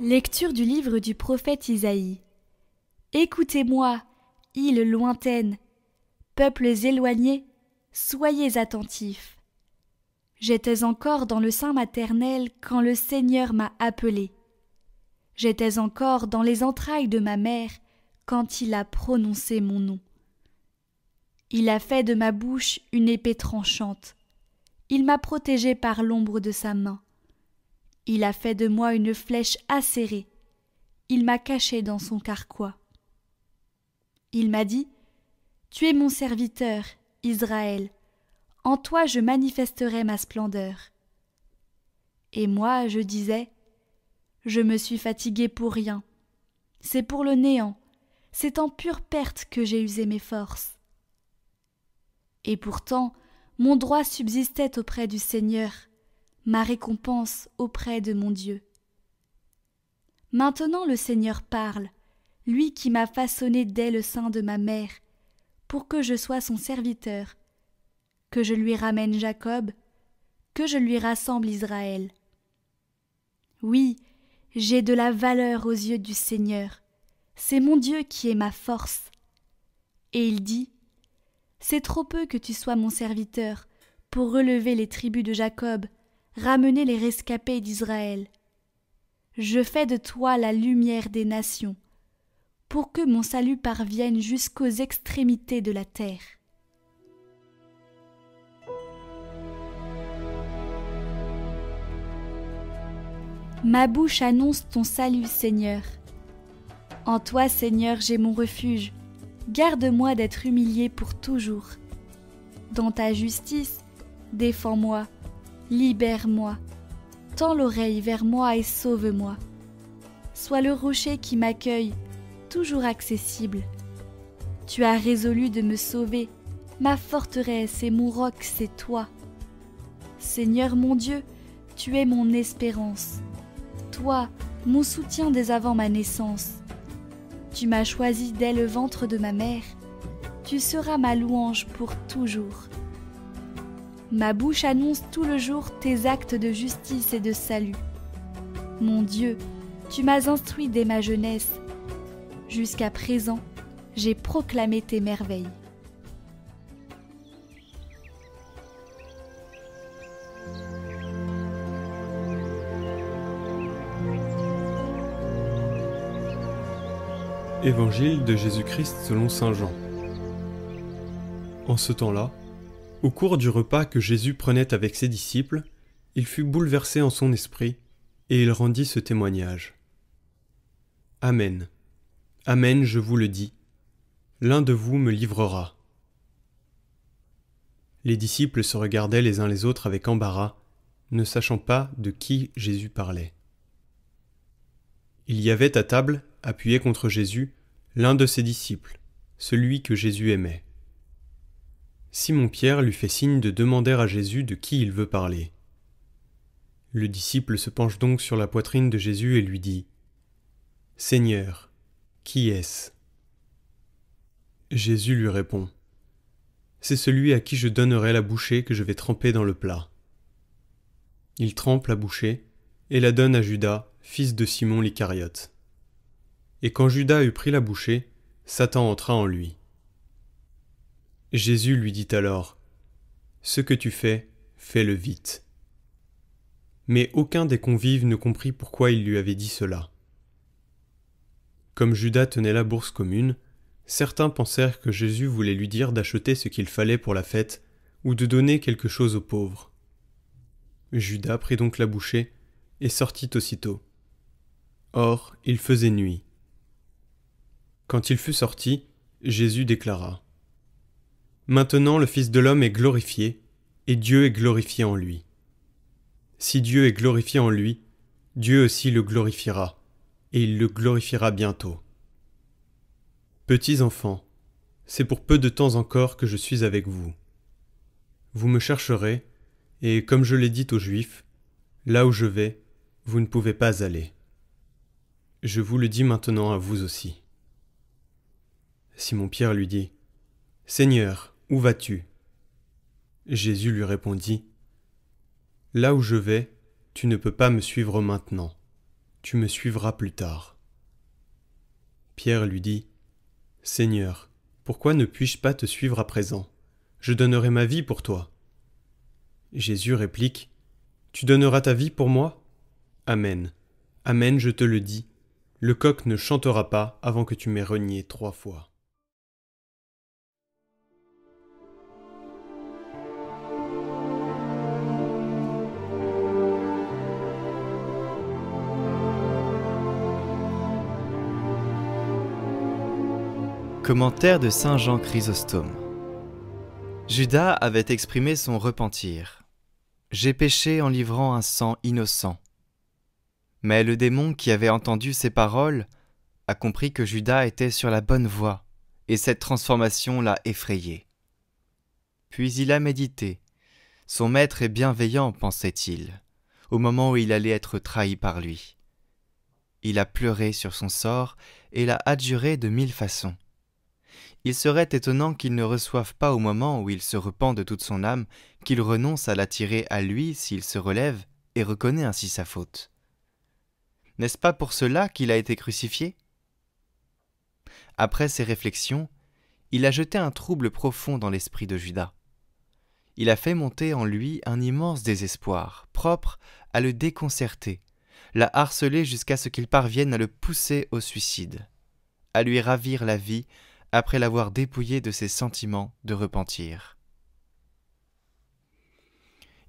Lecture du livre du prophète Isaïe. Écoutez-moi, îles lointaines, peuples éloignés, soyez attentifs. J'étais encore dans le sein maternel quand le Seigneur m'a appelé. J'étais encore dans les entrailles de ma mère quand il a prononcé mon nom. Il a fait de ma bouche une épée tranchante. Il m'a protégée par l'ombre de sa main. Il a fait de moi une flèche acérée. Il m'a cachée dans son carquois. Il m'a dit : Tu es mon serviteur, Israël. En toi je manifesterai ma splendeur. Et moi je disais : Je me suis fatigué pour rien. C'est pour le néant. C'est en pure perte que j'ai usé mes forces. Et pourtant, mon droit subsistait auprès du Seigneur, ma récompense auprès de mon Dieu. Maintenant le Seigneur parle, lui qui m'a façonné dès le sein de ma mère, pour que je sois son serviteur, que je lui ramène Jacob, que je lui rassemble Israël. Oui, j'ai de la valeur aux yeux du Seigneur, c'est mon Dieu qui est ma force. Et il dit : C'est trop peu que tu sois mon serviteur pour relever les tribus de Jacob, ramener les rescapés d'Israël. Je fais de toi la lumière des nations, pour que mon salut parvienne jusqu'aux extrémités de la terre. Ma bouche annonce ton salut, Seigneur. En toi, Seigneur, j'ai mon refuge. Garde-moi d'être humilié pour toujours. Dans ta justice, défends-moi, libère-moi. Tends l'oreille vers moi et sauve-moi. Sois le rocher qui m'accueille, toujours accessible. Tu as résolu de me sauver, ma forteresse et mon roc, c'est toi. Seigneur mon Dieu, tu es mon espérance. Toi, mon soutien dès avant ma naissance. Tu m'as choisi dès le ventre de ma mère. Tu seras ma louange pour toujours. Ma bouche annonce tout le jour tes actes de justice et de salut. Mon Dieu, tu m'as instruit dès ma jeunesse. Jusqu'à présent, j'ai proclamé tes merveilles. Évangile de Jésus-Christ selon saint Jean. En ce temps-là, au cours du repas que Jésus prenait avec ses disciples, il fut bouleversé en son esprit, et il rendit ce témoignage. Amen. Amen, je vous le dis. L'un de vous me livrera. Les disciples se regardaient les uns les autres avec embarras, ne sachant pas de qui Jésus parlait. Il y avait à table, appuyé contre Jésus, l'un de ses disciples, celui que Jésus aimait. Simon-Pierre lui fait signe de demander à Jésus de qui il veut parler. Le disciple se penche donc sur la poitrine de Jésus et lui dit : « Seigneur, qui est-ce » Jésus lui répond : « C'est celui à qui je donnerai la bouchée que je vais tremper dans le plat. » Il trempe la bouchée et la donne à Judas, fils de Simon l'Iscariote. Et quand Judas eut pris la bouchée, Satan entra en lui. Jésus lui dit alors : « Ce que tu fais, fais-le vite. » Mais aucun des convives ne comprit pourquoi il lui avait dit cela. Comme Judas tenait la bourse commune, certains pensèrent que Jésus voulait lui dire d'acheter ce qu'il fallait pour la fête ou de donner quelque chose aux pauvres. Judas prit donc la bouchée et sortit aussitôt. Or, il faisait nuit. Quand il fut sorti, Jésus déclara : « Maintenant le Fils de l'homme est glorifié, et Dieu est glorifié en lui. Si Dieu est glorifié en lui, Dieu aussi le glorifiera, et il le glorifiera bientôt. Petits enfants, c'est pour peu de temps encore que je suis avec vous. Vous me chercherez, et comme je l'ai dit aux Juifs, là où je vais, vous ne pouvez pas aller. Je vous le dis maintenant à vous aussi. » Simon-Pierre lui dit : « Seigneur, où vas-tu » Jésus lui répondit : « Là où je vais, tu ne peux pas me suivre maintenant. tu me suivras plus tard. » Pierre lui dit, « Seigneur, pourquoi ne puis-je pas te suivre à présent? Je donnerai ma vie pour toi. » Jésus réplique, « Tu donneras ta vie pour moi? Amen. Amen, je te le dis. Le coq ne chantera pas avant que tu m'aies renié 3 fois. » Commentaire de saint Jean Chrysostome. Judas avait exprimé son repentir. « J'ai péché en livrant un sang innocent. » Mais le démon qui avait entendu ces paroles a compris que Judas était sur la bonne voie, et cette transformation l'a effrayé. Puis il a médité. Son maître est bienveillant, pensait-il, au moment où il allait être trahi par lui. Il a pleuré sur son sort et l'a adjuré de 1000 façons. Il serait étonnant qu'il ne reçoive pas au moment où il se repent de toute son âme, qu'il renonce à l'attirer à lui s'il se relève et reconnaît ainsi sa faute. N'est-ce pas pour cela qu'il a été crucifié? Après ces réflexions, il a jeté un trouble profond dans l'esprit de Judas. Il a fait monter en lui un immense désespoir, propre à le déconcerter, l'a harcelé jusqu'à ce qu'il parvienne à le pousser au suicide, à lui ravir la vie après l'avoir dépouillé de ses sentiments de repentir.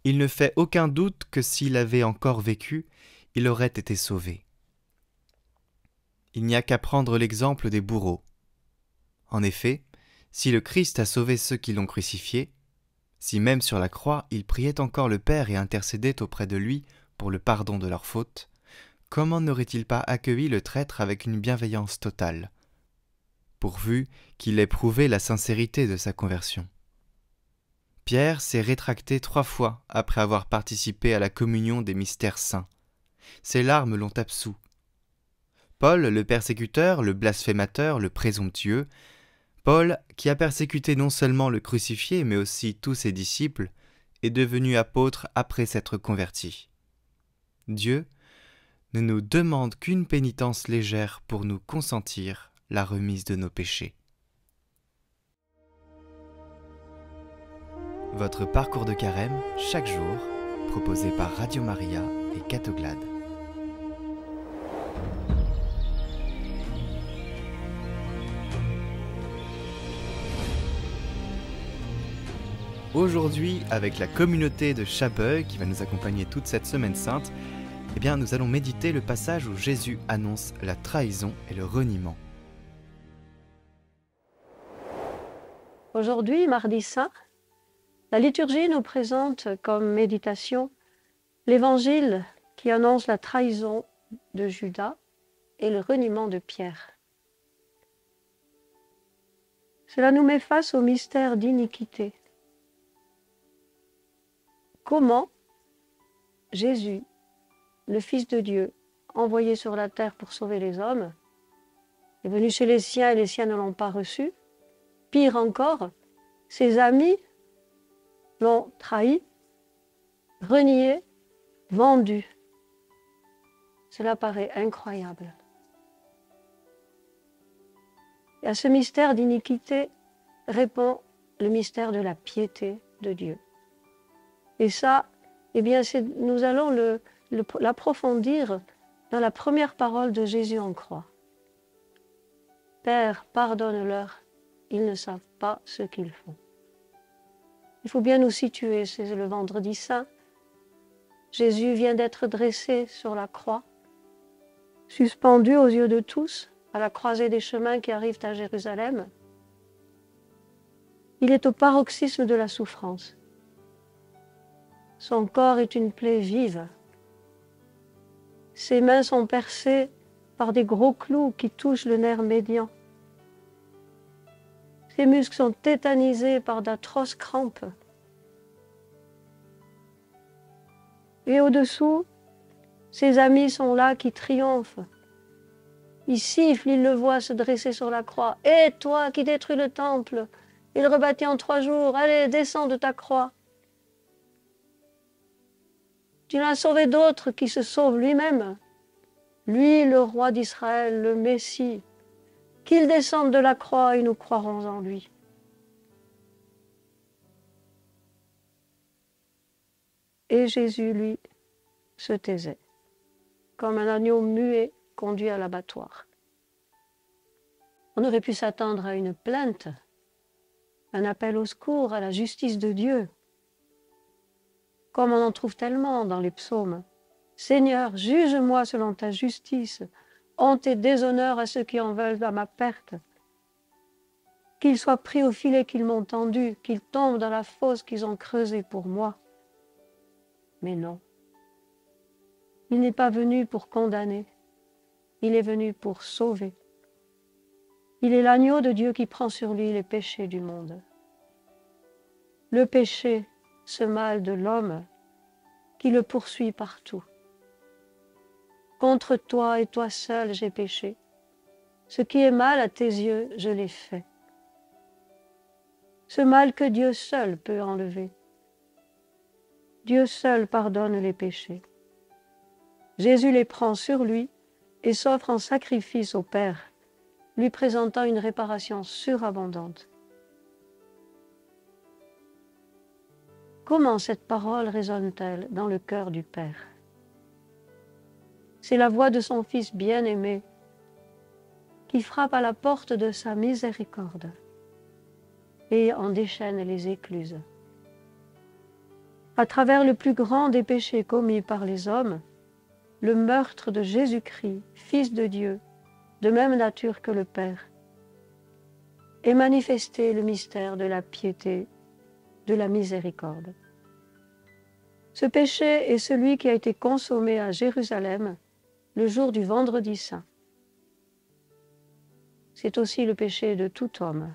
Il ne fait aucun doute que s'il avait encore vécu, il aurait été sauvé. Il n'y a qu'à prendre l'exemple des bourreaux. En effet, si le Christ a sauvé ceux qui l'ont crucifié, si même sur la croix il priait encore le Père et intercédait auprès de lui pour le pardon de leurs fautes, comment n'aurait-il pas accueilli le traître avec une bienveillance totale, pourvu qu'il ait prouvé la sincérité de sa conversion? Pierre s'est rétracté 3 fois après avoir participé à la communion des mystères saints. Ses larmes l'ont absous. Paul, le persécuteur, le blasphémateur, le présomptueux, Paul, qui a persécuté non seulement le crucifié, mais aussi tous ses disciples, est devenu apôtre après s'être converti. Dieu ne nous demande qu'une pénitence légère pour nous consentir la remise de nos péchés. Votre parcours de carême, chaque jour, proposé par Radio Maria et Catoglade. Aujourd'hui, avec la communauté de Chabeuil qui va nous accompagner toute cette semaine sainte, nous allons méditer le passage où Jésus annonce la trahison et le reniement. Aujourd'hui, mardi saint, la liturgie nous présente comme méditation l'évangile qui annonce la trahison de Judas et le reniement de Pierre. Cela nous met face au mystère d'iniquité. Comment Jésus, le Fils de Dieu, envoyé sur la terre pour sauver les hommes, est venu chez les siens et les siens ne l'ont pas reçu. Pire encore, ses amis l'ont trahi, renié, vendu. Cela paraît incroyable. Et à ce mystère d'iniquité répond le mystère de la piété de Dieu. Et ça, nous allons l'approfondir dans la première parole de Jésus en croix. Père, pardonne-leur, ils ne savent pas ce qu'ils font. Il faut bien nous situer, c'est le vendredi saint. Jésus vient d'être dressé sur la croix, suspendu aux yeux de tous, à la croisée des chemins qui arrivent à Jérusalem. Il est au paroxysme de la souffrance. Son corps est une plaie vive. Ses mains sont percées par des gros clous qui touchent le nerf médian. Ses muscles sont tétanisés par d'atroces crampes. Et au-dessous, ses amis sont là qui triomphent. Ils sifflent, ils le voient se dresser sur la croix. « Et toi qui détruis le temple, il rebâtit en 3 jours, allez, descends de ta croix. » Tu n'as sauvé d'autres qui se sauvent lui-même. lui le roi d'Israël, le Messie, qu'il descende de la croix et nous croirons en lui. Et Jésus, lui, se taisait, comme un agneau muet conduit à l'abattoir. On aurait pu s'attendre à une plainte, un appel au secours, à la justice de Dieu, comme on en trouve tellement dans les psaumes. Seigneur, juge-moi selon ta justice, honte et déshonneur à ceux qui en veulent à ma perte. Qu'ils soient pris au filet qu'ils m'ont tendu, qu'ils tombent dans la fosse qu'ils ont creusée pour moi. Mais non, il n'est pas venu pour condamner, il est venu pour sauver. Il est l'agneau de Dieu qui prend sur lui les péchés du monde. Le péché, ce mal de l'homme, qui le poursuit partout. Contre toi et toi seul j'ai péché. Ce qui est mal à tes yeux, je l'ai fait. Ce mal que Dieu seul peut enlever. Dieu seul pardonne les péchés. Jésus les prend sur lui et s'offre en sacrifice au Père, lui présentant une réparation surabondante. Comment cette parole résonne-t-elle dans le cœur du Père? C'est la voix de son Fils bien-aimé qui frappe à la porte de sa miséricorde et en déchaîne les écluses. À travers le plus grand des péchés commis par les hommes, le meurtre de Jésus-Christ, Fils de Dieu, de même nature que le Père, est manifesté le mystère de la piété, de la miséricorde. Ce péché est celui qui a été consommé à Jérusalem le jour du Vendredi Saint. C'est aussi le péché de tout homme.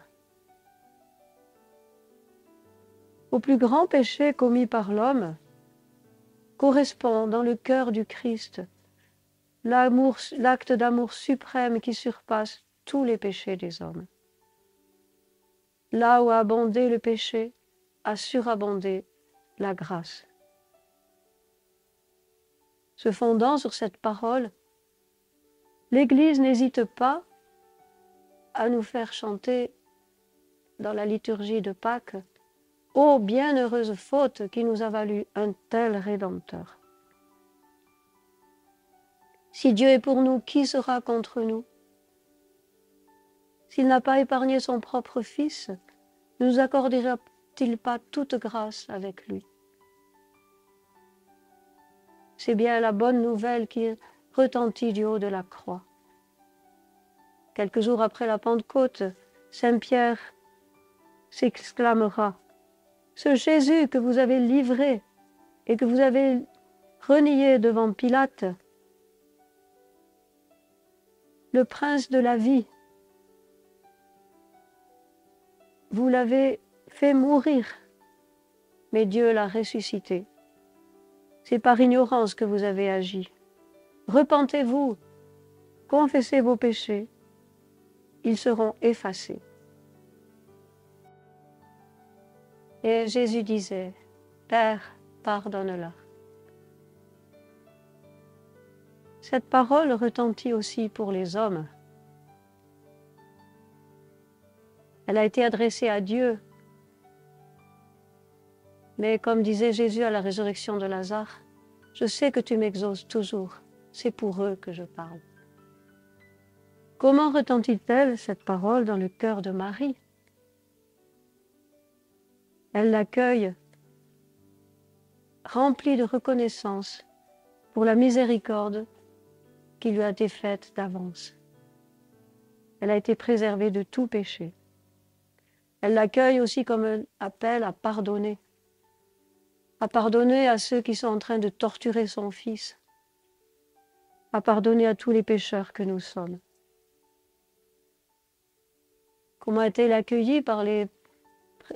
Au plus grand péché commis par l'homme correspond dans le cœur du Christ l'acte d'amour suprême qui surpasse tous les péchés des hommes. Là où a abondé le péché, a surabondé la grâce. Se fondant sur cette parole, l'Église n'hésite pas à nous faire chanter dans la liturgie de Pâques « Ô bienheureuse faute qui nous a valu un tel Rédempteur ». Si Dieu est pour nous, qui sera contre nous? S'il n'a pas épargné son propre Fils, ne nous accordera-t-il pas toute grâce avec lui? C'est bien la bonne nouvelle qui retentit du haut de la croix. Quelques jours après la Pentecôte, Saint Pierre s'exclamera « Ce Jésus que vous avez livré et que vous avez renié devant Pilate, le prince de la vie, vous l'avez fait mourir, mais Dieu l'a ressuscité. C'est par ignorance que vous avez agi. Repentez-vous, confessez vos péchés, ils seront effacés. » Et Jésus disait, « Père, pardonne-leur. » Cette parole retentit aussi pour les hommes. Elle a été adressée à Dieu. Mais comme disait Jésus à la résurrection de Lazare, « Je sais que tu m'exauces toujours, c'est pour eux que je parle. » Comment retentit-elle cette parole dans le cœur de Marie? Elle l'accueille, remplie de reconnaissance pour la miséricorde qui lui a été faite d'avance. Elle a été préservée de tout péché. Elle l'accueille aussi comme un appel à pardonner à ceux qui sont en train de torturer son Fils, à pardonner à tous les pécheurs que nous sommes. Comment a-t-elle accueillie par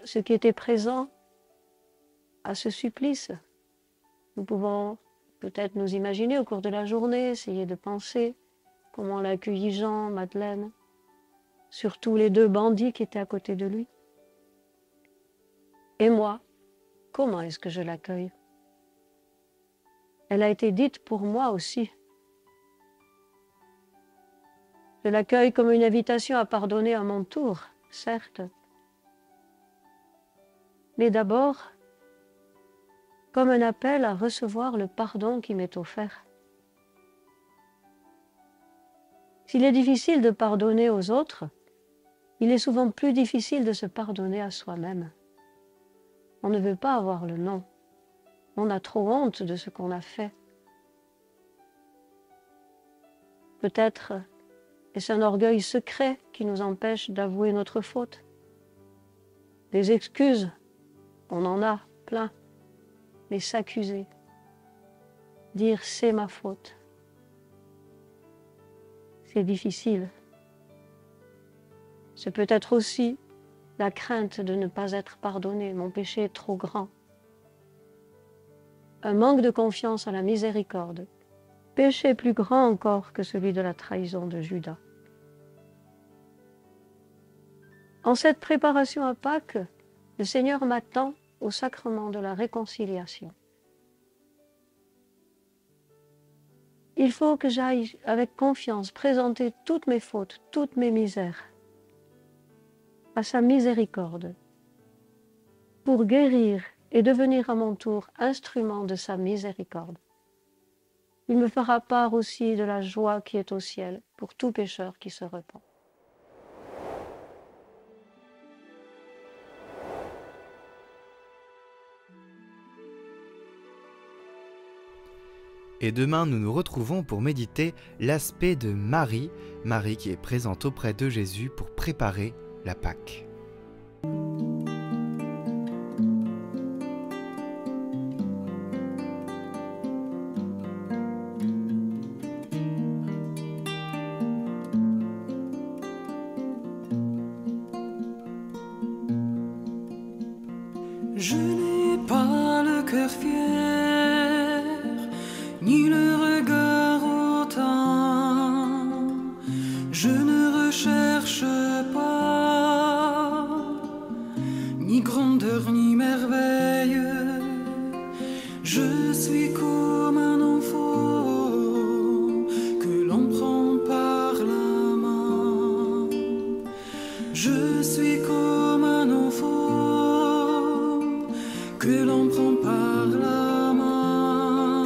ceux qui étaient présents à ce supplice? Nous pouvons peut-être nous imaginer au cours de la journée, essayer de penser comment l'a accueilli Jean, Madeleine, surtout les deux bandits qui étaient à côté de lui. Et moi, comment est-ce que je l'accueille? Elle a été dite pour moi aussi. Je l'accueille comme une invitation à pardonner à mon tour, certes, mais d'abord comme un appel à recevoir le pardon qui m'est offert. S'il est difficile de pardonner aux autres, il est souvent plus difficile de se pardonner à soi-même. On ne veut pas avoir le non. On a trop honte de ce qu'on a fait. Peut-être est-ce un orgueil secret qui nous empêche d'avouer notre faute. Des excuses, on en a plein, mais s'accuser, dire c'est ma faute, c'est difficile. C'est peut-être aussi la crainte de ne pas être pardonné, mon péché est trop grand. Un manque de confiance à la miséricorde, péché plus grand encore que celui de la trahison de Judas. En cette préparation à Pâques, le Seigneur m'attend au sacrement de la réconciliation. Il faut que j'aille avec confiance présenter toutes mes fautes, toutes mes misères à sa miséricorde pour guérir et devenir à mon tour instrument de sa miséricorde. Il me fera part aussi de la joie qui est au ciel pour tout pécheur qui se repent. Et demain, nous nous retrouvons pour méditer l'aspect de Marie, Marie qui est présente auprès de Jésus pour préparer la Pâque. Je n'ai pas le cœur fier, ni le regard hautain. Je ne recherche pas ni grandeur ni merveille. Je suis comme un enfant que l'on prend par la main. Je suis comme un enfant que l'on prend par la main.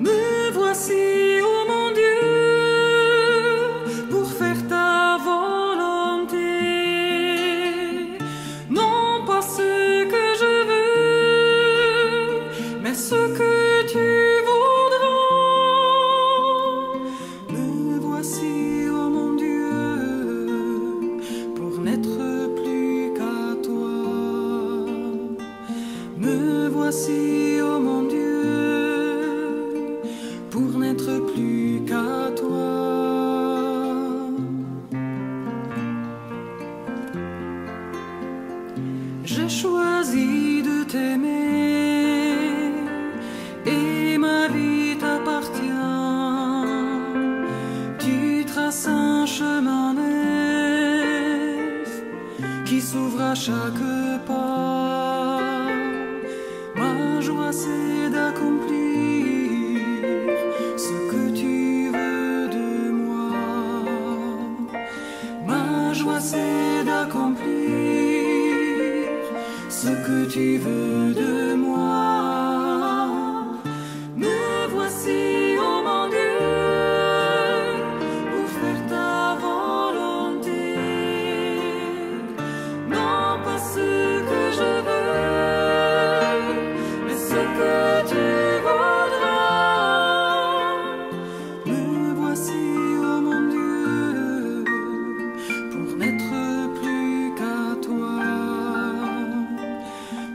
Me voici, ô mon Dieu, pour faire ta volonté. Non pas ce que je veux, mais ce que tu voudras. Me voici, ô mon Dieu, pour n'être plus qu'à toi. Me voici, ô mon Dieu, pour n'être plus qu'à toi. J'ai choisi de t'aimer et ma vie t'appartient. Tu traces un chemin neuf qui s'ouvre à chaque pas. Ma joie c'est d'accomplir ce que tu veux de moi. Ma joie c'est d'accomplir ce que tu veux de moi. Me voici, ô mon Dieu, pour faire ta volonté. Non pas ce que je veux, mais ce que tu voudras. Me voici, ô mon Dieu, pour n'être plus qu'à toi.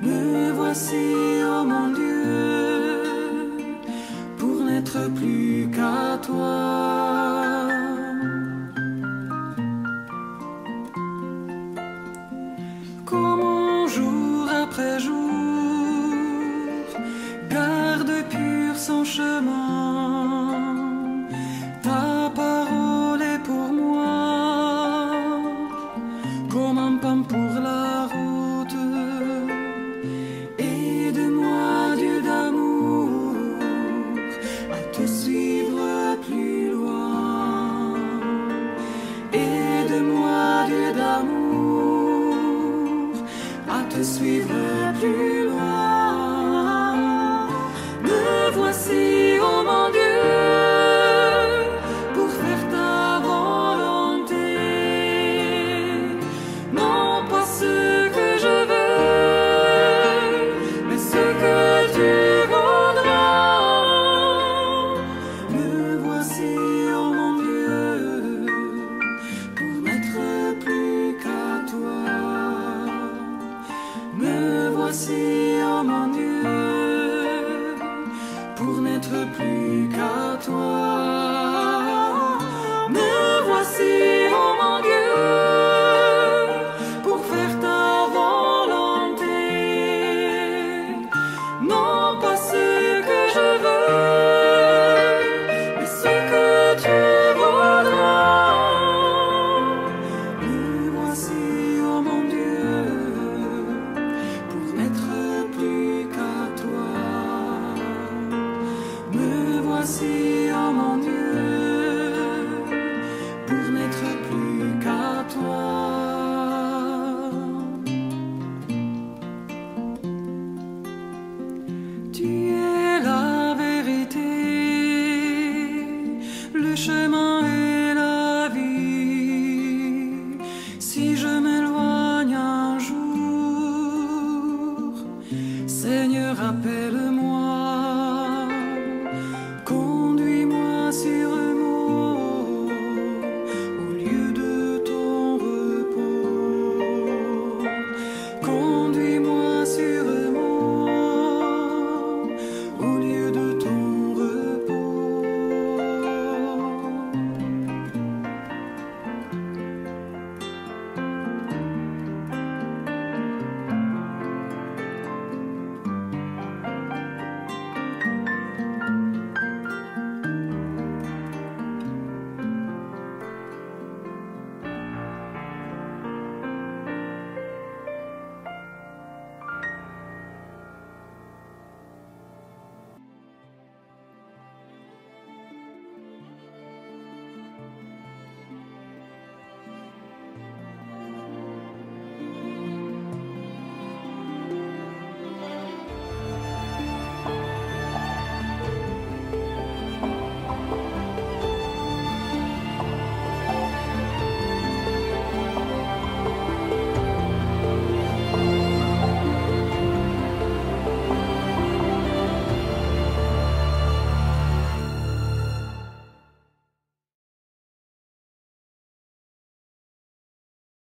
Me voici, ô mon Dieu, pour n'être plus qu'à toi. Comment jour après jour garde pur son chemin. Ta parole est pour moi comme un pain pour la route et de j'irai plus loin. Me voici, oh mon Dieu, pour faire ta volonté. Non pas ce que je veux, mais ce que tu voudras. Me voici, oh mon Dieu, pour n'être plus qu'à toi. Me voici, oh mon Dieu, pour n'être plus qu'à toi. Me voici, oh mon Dieu, pour faire ta volonté. Non pas ce que je veux, mais ce que tu voudras. Me voici, oh mon Dieu, pour n'être plus qu'à toi. Me voici, oh mon Dieu, pour n'être plus qu'à toi. Tu es la vérité, le chemin et la vie. Si je m'éloigne un jour, Seigneur, appelle.